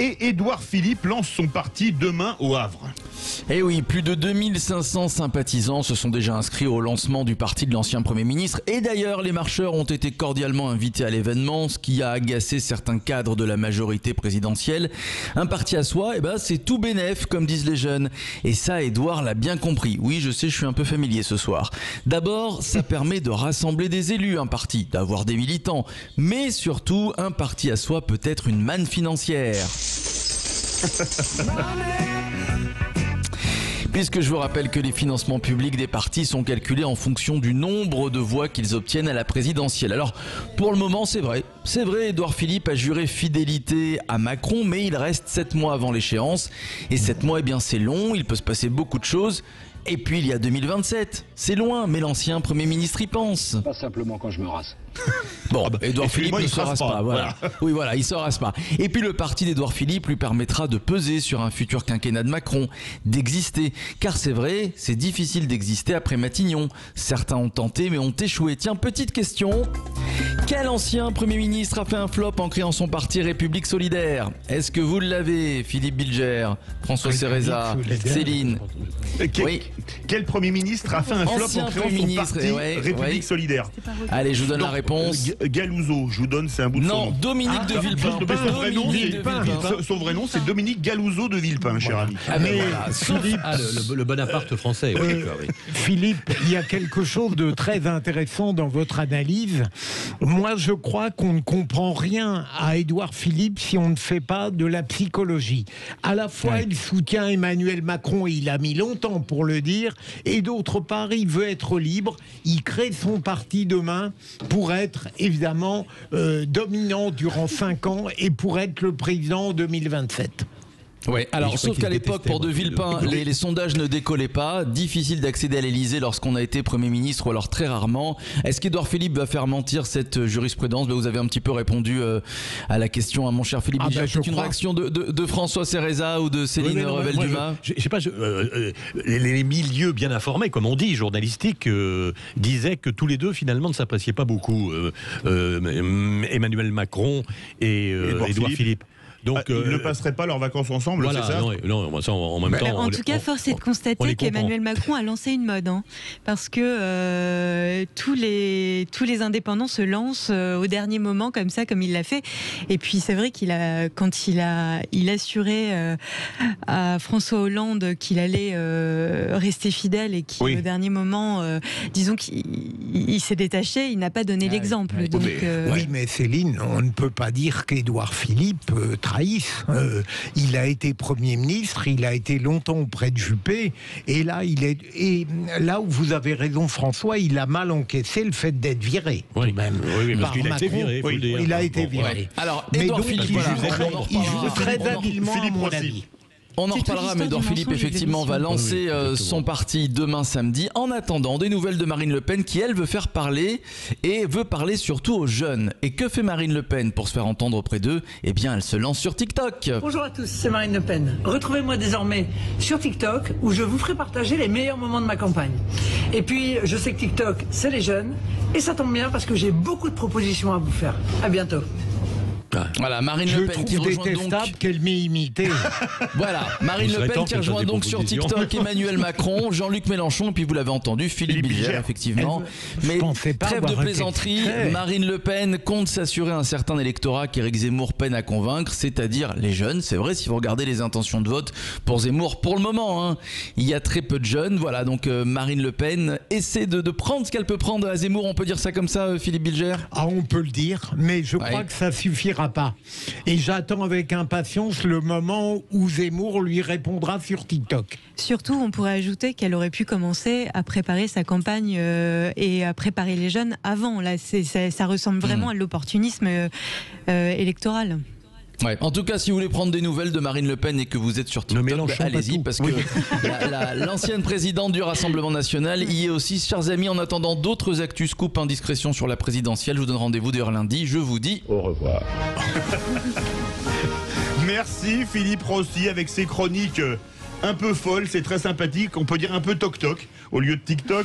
Et Édouard Philippe lance son parti demain au Havre. Eh oui, plus de 2500 sympathisants se sont déjà inscrits au lancement du parti de l'ancien Premier ministre. Et d'ailleurs, les marcheurs ont été cordialement invités à l'événement, ce qui a agacé certains cadres de la majorité présidentielle. Un parti à soi, c'est tout bénef, comme disent les jeunes. Et ça, Édouard l'a bien compris. Oui, je sais, je suis un peu familier ce soir. D'abord, ça permet de rassembler des élus, un parti, d'avoir des militants. Mais surtout, un parti à soi peut être une manne financière. Puisque je vous rappelle que les financements publics des partis sont calculés en fonction du nombre de voix qu'ils obtiennent à la présidentielle. Alors, pour le moment, c'est vrai, Édouard Philippe a juré fidélité à Macron, mais il reste 7 mois avant l'échéance. Et 7 mois, c'est long, il peut se passer beaucoup de choses. Et puis il y a 2027, c'est loin, mais l'ancien Premier ministre y pense. Pas simplement quand je me rase. Bon, Édouard Philippe ne se rase pas, voilà. Oui, voilà, il se rase pas. Et puis le parti d'Édouard Philippe lui permettra de peser sur un futur quinquennat de Macron, d'exister. Car c'est vrai, c'est difficile d'exister après Matignon. Certains ont tenté, mais ont échoué. Tiens, petite question. Quel ancien Premier ministre a fait un flop en créant son parti République Solidaire? Est-ce que vous l'avez, Philippe Bilger, François Céréza, Céline? Quel Premier ministre a fait un flop en créant son parti République Solidaire? Allez, je vous donne la réponse. Galouzo, je vous donne, c'est un bout de son nom. Non, Dominique de Villepin. Son vrai nom, c'est Dominique Galouzo de Villepin, cher ami. Philippe, le Bonaparte français. Philippe, il y a quelque chose de très intéressant dans votre analyse. Moi, je crois qu'on ne comprend rien à Édouard Philippe si on ne fait pas de la psychologie. À la fois, il soutient Emmanuel Macron, et il a mis longtemps pour le dire, et d'autre part, il veut être libre. Il crée son parti demain pour être évidemment dominant durant 5 ans et pour être le président en 2027. Ouais, alors sauf qu'à l'époque, pour De Villepin, les sondages ne décollaient pas. Difficile d'accéder à l'Élysée lorsqu'on a été Premier ministre, ou alors très rarement. Est-ce qu'Édouard Philippe va faire mentir cette jurisprudence? Vous avez un petit peu répondu à la question à mon cher Philippe Bilger. C'est une réaction de François Céréza ou de Céline Revel-Dumas? Je sais pas, les milieux bien informés, comme on dit, journalistiques, disaient que tous les deux finalement ne s'appréciaient pas beaucoup, Emmanuel Macron et Édouard Philippe. Donc, ils ne passeraient pas leurs vacances ensemble, voilà, c'est ça? Non, ça, en même temps. En tout cas, force est de constater qu'Emmanuel Macron a lancé une mode, parce que tous les indépendants se lancent au dernier moment comme ça, comme il l'a fait. Et puis c'est vrai quand il a assuré à François Hollande qu'il allait rester fidèle et qui, au dernier moment, disons qu'il s'est détaché, il n'a pas donné l'exemple. Oui, mais Céline, on ne peut pas dire qu'Édouard Philippe trahisse. Il a été Premier ministre, il a été longtemps auprès de Juppé, et là où vous avez raison, François, il a mal encaissé le fait d'être viré. Oui, parce qu'il a été viré. Il a été viré. Alors, Édouard Philippe, il joue très habilement, à mon avis. On en reparlera, mais Édouard Philippe, effectivement, va lancer son parti demain samedi. En attendant, des nouvelles de Marine Le Pen qui, elle, veut faire parler et veut parler surtout aux jeunes. Et que fait Marine Le Pen pour se faire entendre auprès d'eux? Eh bien, elle se lance sur TikTok. Bonjour à tous, c'est Marine Le Pen. Retrouvez-moi désormais sur TikTok où je vous ferai partager les meilleurs moments de ma campagne. Et puis, je sais que TikTok, c'est les jeunes. Et ça tombe bien parce que j'ai beaucoup de propositions à vous faire. À bientôt. Voilà, Marine Le Pen qui rejoint donc. Qu'elle m'ait imité. Voilà, Marine Le Pen qui rejoint donc sur TikTok Emmanuel Macron, Jean-Luc Mélenchon, et puis vous l'avez entendu, Philippe Bilger, effectivement. Mais trêve de plaisanterie, Marine Le Pen compte s'assurer un certain électorat qu'Éric Zemmour peine à convaincre, c'est-à-dire les jeunes. C'est vrai, si vous regardez les intentions de vote pour Zemmour, pour le moment, il y a très peu de jeunes. Voilà, donc Marine Le Pen essaie de prendre ce qu'elle peut prendre à Zemmour. On peut dire ça comme ça, Philippe Bilger? On peut le dire, mais je crois que ça suffira pas. Et j'attends avec impatience le moment où Zemmour lui répondra sur TikTok. Surtout, on pourrait ajouter qu'elle aurait pu commencer à préparer sa campagne et à préparer les jeunes avant. Là, ça ressemble vraiment à l'opportunisme électoral. Ouais. En tout cas, si vous voulez prendre des nouvelles de Marine Le Pen et que vous êtes sur TikTok, allez-y, parce que l'ancienne présidente du Rassemblement National y est aussi. Chers amis, en attendant d'autres actus, scoop, indiscrétion sur la présidentielle, je vous donne rendez-vous d'ailleurs lundi. Je vous dis au revoir. Merci Philippe Rossi avec ses chroniques un peu folles, c'est très sympathique, on peut dire un peu toc-toc au lieu de TikTok.